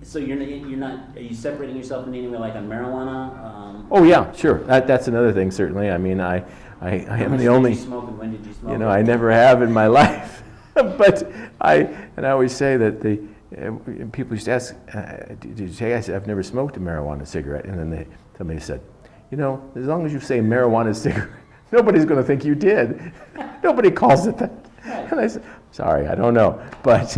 So you're not, are you separating yourself in any way, like on marijuana? Oh yeah, sure. That's another thing, certainly. I mean, I am the only. Did you smoke and when did you smoke? You know, I never have in my life. But I always say that people used to ask, did you say? I said, I've never smoked a marijuana cigarette. And then somebody said, you know, as long as you say marijuana cigarette, nobody's going to think you did. Nobody calls it that. Right. And I said, sorry, I don't know. But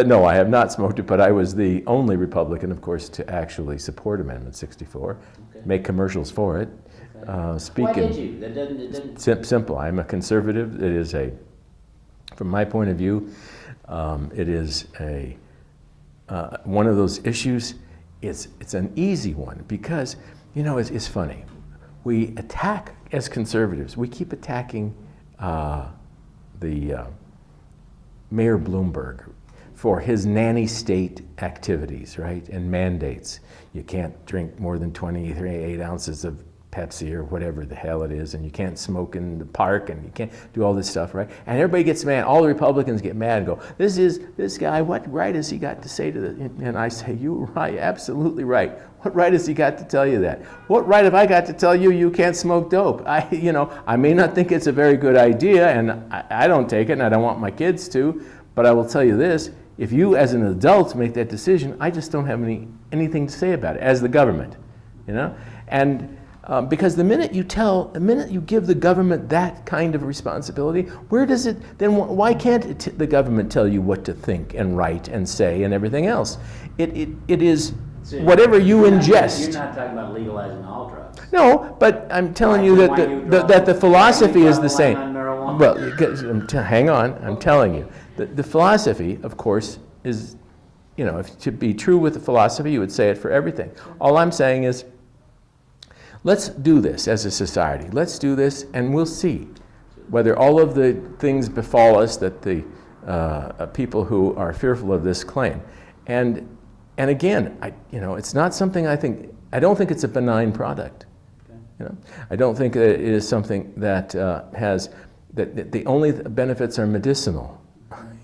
no, I have not smoked it, but I was the only Republican, of course, to actually support Amendment 64, make commercials for it. Why did you? That doesn't. Simple. I'm a conservative. It is from my point of view, it is one of those issues. It's an easy one because, you know, it's funny. We attack, as conservatives, we keep attacking the Mayor Bloomberg for his nanny state activities, right, and mandates. You can't drink more than 28 ounces of Pepsi or whatever the hell it is, and you can't smoke in the park, and you can't do all this stuff, right? And everybody gets mad. All the Republicans get mad and go, this guy, what right has he got to say to this? And I say, you're right, absolutely right. What right has he got to tell you that? What right have I got to tell you you can't smoke dope? I may not think it's a very good idea, and I don't take it, and I don't want my kids to, but I will tell you this, if you as an adult make that decision, I just don't have anything to say about it, as the government, you know? And because the minute you give the government that kind of responsibility, why can't the government tell you what to think and write and say and everything else? It is whatever you ingest. You're not talking about legalizing all drugs. No, but I'm telling you that the philosophy is the same. Well, hang on, I'm telling you. The philosophy, of course, is, you know, if to be true with the philosophy, you would say it for everything. All I'm saying is, let's do this as a society. Let's do this, and we'll see whether all of the things befall us that the people who are fearful of this claim. And again, it's not something I don't think it's a benign product. Okay. You know, I don't think that it is something that that the only benefits are medicinal.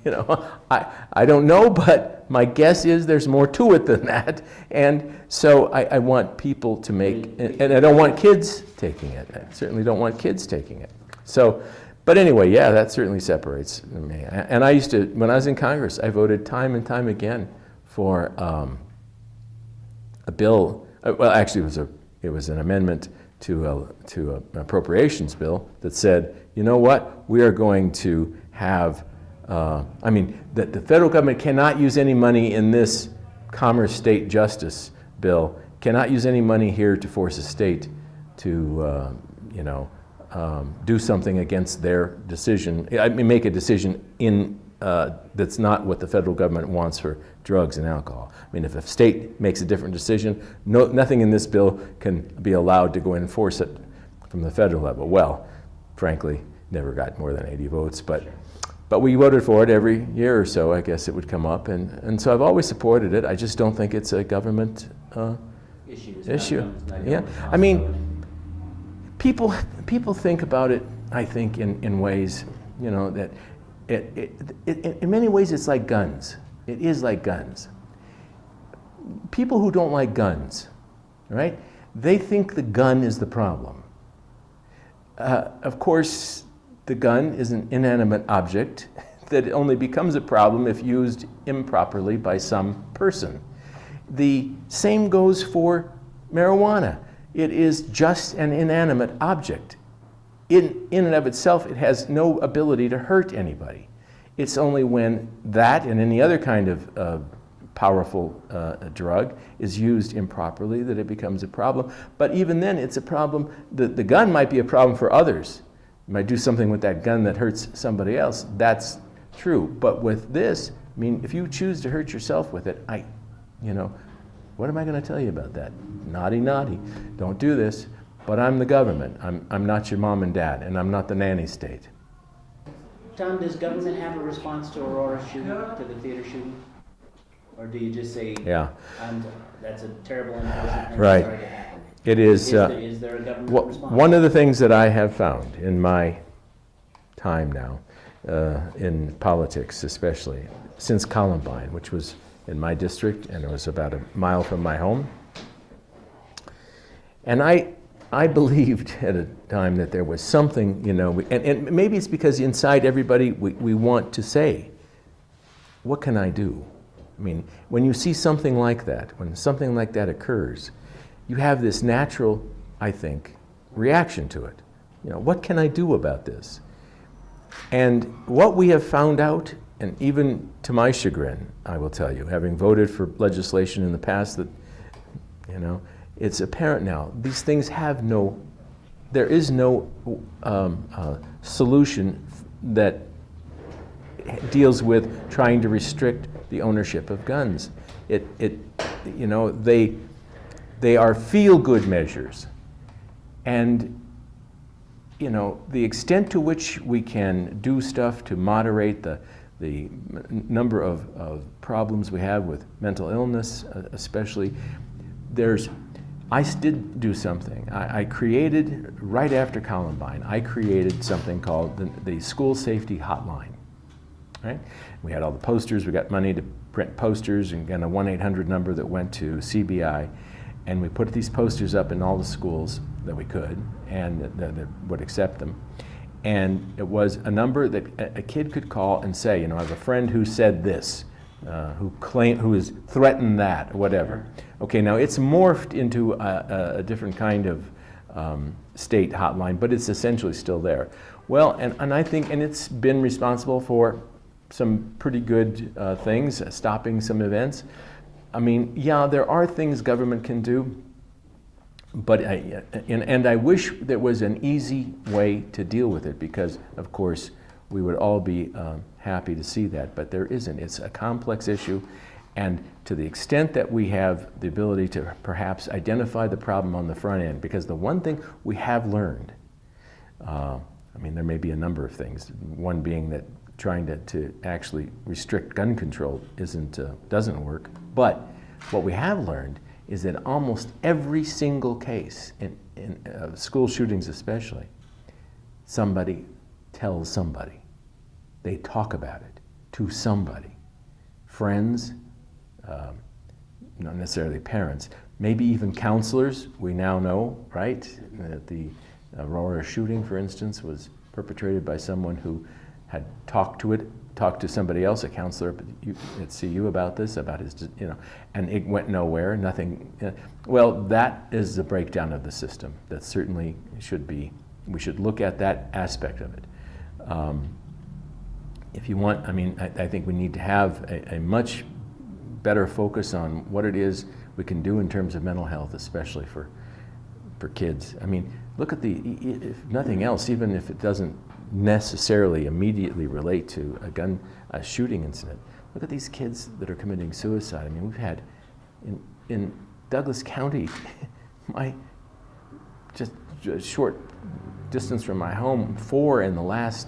You know, I don't know, but my guess is there's more to it than that. And so I want people to make, and I don't want kids taking it. I certainly don't want kids taking it. So, but anyway, yeah, that certainly separates me. And I used to, when I was in Congress, I voted time and time again for a bill. Well, actually, it was an amendment to an appropriations bill that said, you know what, we are going to have. That the federal government cannot use any money in this Commerce State Justice bill, cannot use any money here to force a state to, do something against their decision. Make a decision that's not what the federal government wants for drugs and alcohol. I mean, if a state makes a different decision, nothing in this bill can be allowed to go and enforce it from the federal level. Well, frankly, never got more than 80 votes, but we voted for it every year or so. I guess it would come up, and so I've always supported it. I just don't think it's a government issue. Yeah, I mean, people think about it. I think in ways, you know, that in many ways it's like guns. It is like guns. People who don't like guns, right? They think the gun is the problem. Of course. The gun is an inanimate object that only becomes a problem if used improperly by some person. The same goes for marijuana. It is just an inanimate object. In and of itself, it has no ability to hurt anybody. It's only when that and any other kind of powerful drug is used improperly that it becomes a problem. But even then, it's a problem. The gun might be a problem for others. You might do something with that gun that hurts somebody else. That's true. But with this, I mean, if you choose to hurt yourself with it, what am I going to tell you about that? Naughty, naughty. Don't do this. But I'm the government. I'm not your mom and dad, and I'm not the nanny state. Tom, does government have a response to Aurora shooting, to the theater shooting? Or do you just say, yeah, that's a terrible unfortunate thing? Right. It is. Is there a government response? One of the things that I have found in my time now, in politics especially, since Columbine, which was in my district, and it was about a mile from my home. And I believed at a time that there was something, you know, and maybe it's because inside everybody we want to say, what can I do? I mean, when you see something like that, when something like that occurs, you have this natural, I think, reaction to it. You know, what can I do about this? And what we have found out, and even to my chagrin, I will tell you, having voted for legislation in the past that, you know, it's apparent now, these things have there is no solution that deals with trying to restrict the ownership of guns. You know, they are feel-good measures. And, you know, the extent to which we can do stuff to moderate the number of problems we have with mental illness, especially, I did do something. I created, right after Columbine, I created something called the School Safety Hotline. Right? We had all the posters, we got money to print posters, and got a 1-800 number that went to CBI, and we put these posters up in all the schools that we could, and that would accept them. And it was a number that a kid could call and say, you know, I have a friend who said this, who has threatened that, or whatever. Okay, now it's morphed into a different kind of state hotline, but it's essentially still there. Well, and I think, and it's been responsible for some pretty good things, stopping some events. I mean, yeah, there are things government can do, but and I wish there was an easy way to deal with it, because, of course, we would all be happy to see that, but there isn't. It's a complex issue, and to the extent that we have the ability to perhaps identify the problem on the front end, because the one thing we have learned, I mean, there may be a number of things, one being that trying to actually restrict gun control doesn't work, but what we have learned is that almost every single case, in school shootings especially, somebody tells somebody. They talk about it to somebody. Friends, not necessarily parents, maybe even counselors. We now know, right, that the Aurora shooting, for instance, was perpetrated by someone who had talked to somebody else, a counselor at CU about this, about his, you know, and it went nowhere, nothing. Well, that is the breakdown of the system. That certainly should be, we should look at that aspect of it. If you want, I mean, I think we need to have a much better focus on what it is we can do in terms of mental health, especially for kids. I mean, look at if nothing else, even if it doesn't necessarily immediately relate to a shooting incident. Look at these kids that are committing suicide. I mean, we've had in Douglas County, just a short distance from my home, 4 in the last,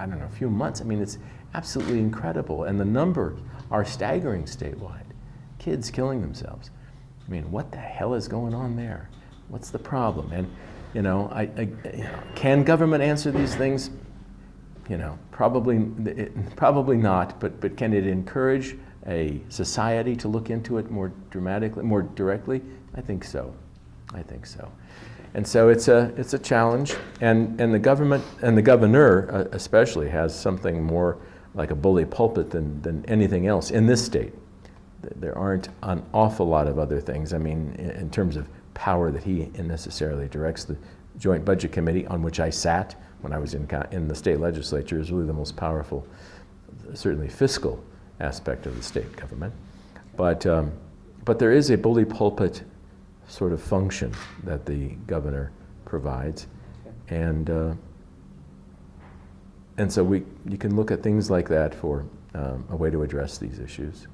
I don't know, few months. I mean, it's absolutely incredible, and the numbers are staggering statewide. Kids killing themselves. I mean, what the hell is going on there? What's the problem? And you know, can government answer these things? You know, probably not. But can it encourage a society to look into it more dramatically, more directly? I think so. I think so. And so it's a challenge. And the government and the governor especially has something more like a bully pulpit than anything else in this state. There aren't an awful lot of other things. I mean, in terms of power that he necessarily directs. The Joint Budget Committee, on which I sat when I was in the state legislature, is really the most powerful, certainly fiscal aspect of the state government. But there is a bully pulpit sort of function that the governor provides, and so you can look at things like that for a way to address these issues.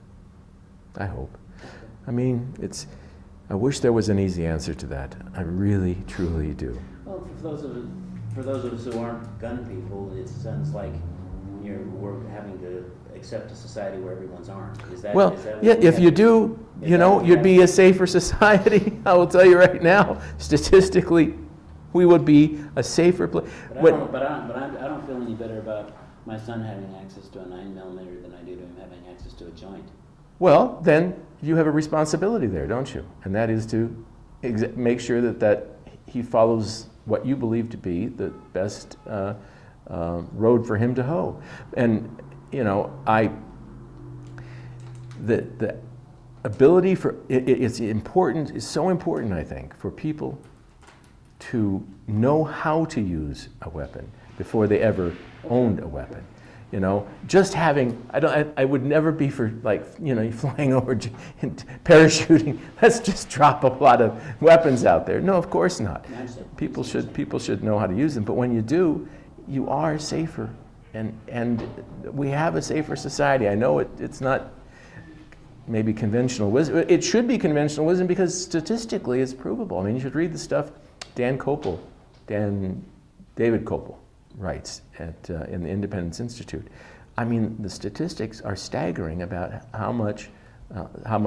I hope. I mean, I wish there was an easy answer to that. I really, truly do. Well, for those of us who aren't gun people, it sounds like we're having to accept a society where everyone's armed. Is that yeah, if you do, you know, you'd be a safer society. I will tell you right now, statistically, we would be a safer place. But I don't feel any better about my son having access to a 9mm than I do to him having access to a joint. Well, then you have a responsibility there, don't you? And that is to make sure that he follows what you believe to be the best road for him to hoe. And, you know, the ability for, it's so important, I think, for people to know how to use a weapon before they ever owned a weapon. You know, just having, I would never be for, like, you know, flying over and parachuting. Let's just drop a lot of weapons out there. No, of course not. People should know how to use them. But when you do, you are safer, and we have a safer society. I know it's not maybe conventional wisdom. It should be conventional wisdom because statistically it's provable. I mean, you should read the stuff David Kopel writes in the Independence Institute. I mean, the statistics are staggering about how much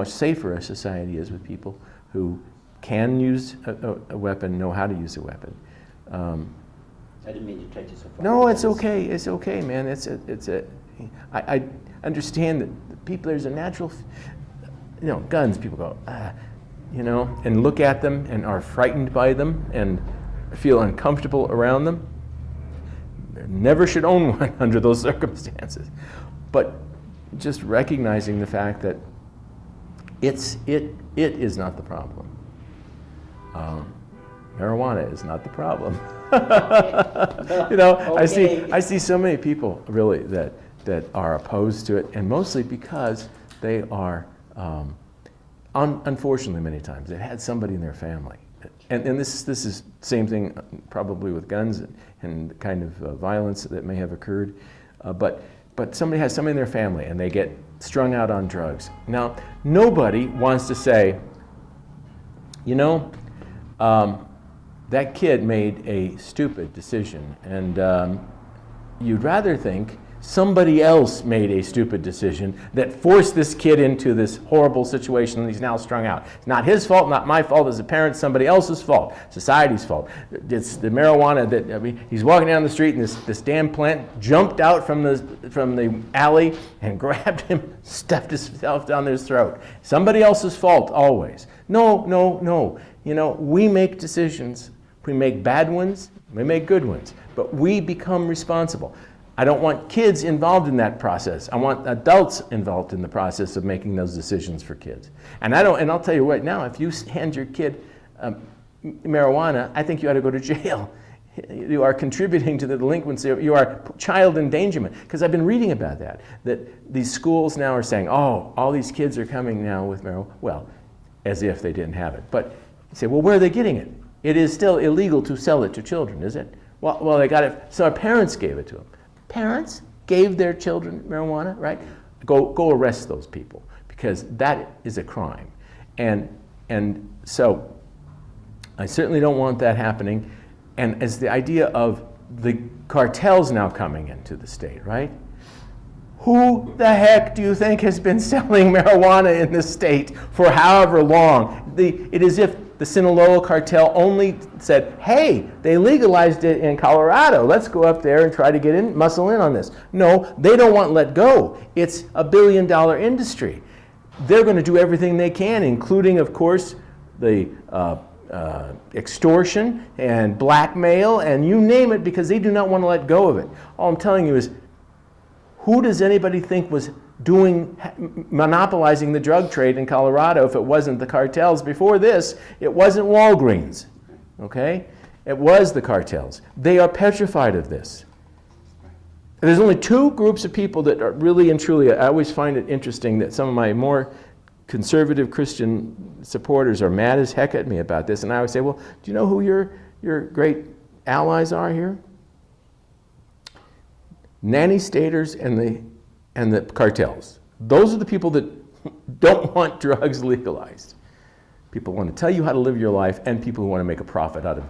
safer a society is with people who can use a weapon, know how to use a weapon. I didn't mean to take you so far. No, it's okay. It's okay, man. I understand that people, there's a natural, you know, guns. People go, you know, and look at them and are frightened by them and feel uncomfortable around them. Never should own one under those circumstances. But just recognizing the fact that it is not the problem. Marijuana is not the problem. You know, okay. I see so many people really that are opposed to it, and mostly because they are, unfortunately many times, they've had somebody in their family. And this is the same thing probably with guns and the kind of violence that may have occurred. But somebody has somebody in their family and they get strung out on drugs. Now, nobody wants to say, you know, that kid made a stupid decision, and you'd rather think somebody else made a stupid decision that forced this kid into this horrible situation and he's now strung out. It's not his fault, not my fault as a parent, somebody else's fault, society's fault. It's the marijuana that, I mean, he's walking down the street and this damn plant jumped out from the alley and grabbed him, stuffed himself down his throat. Somebody else's fault always. No. You know, we make decisions. We make bad ones, we make good ones, but we become responsible. I don't want kids involved in that process. I want adults involved in the process of making those decisions for kids. And I'll tell you right now, if you hand your kid marijuana, I think you ought to go to jail. You are contributing to the delinquency. You are child endangerment. Because I've been reading about that these schools now are saying, oh, all these kids are coming now with marijuana. Well, as if they didn't have it. But you say, well, where are they getting it? It is still illegal to sell it to children, is it? Well, they got it, so our parents gave it to them. Parents gave their children marijuana, right? Go arrest those people, because that is a crime. And so I certainly don't want that happening. And as the idea of the cartels now coming into the state, right? Who the heck do you think has been selling marijuana in this state for however long? It is as if the Sinaloa cartel only said, hey, they legalized it in Colorado. Let's go up there and try to muscle in on this. No, they don't want to let go. It's a $1 billion industry. They're going to do everything they can, including, of course, the extortion and blackmail and you name it, because they do not want to let go of it. All I'm telling you is, who does anybody think was monopolizing the drug trade in Colorado if it wasn't the cartels? Before this, it wasn't Walgreens, okay? It was the cartels. They are petrified of this. There's only two groups of people that are really and truly, I always find it interesting that some of my more conservative Christian supporters are mad as heck at me about this, and I always say, well, do you know who your great allies are here? Nanny staters and the cartels. Those are the people that don't want drugs legalized. People want to tell you how to live your life, and people who want to make a profit out of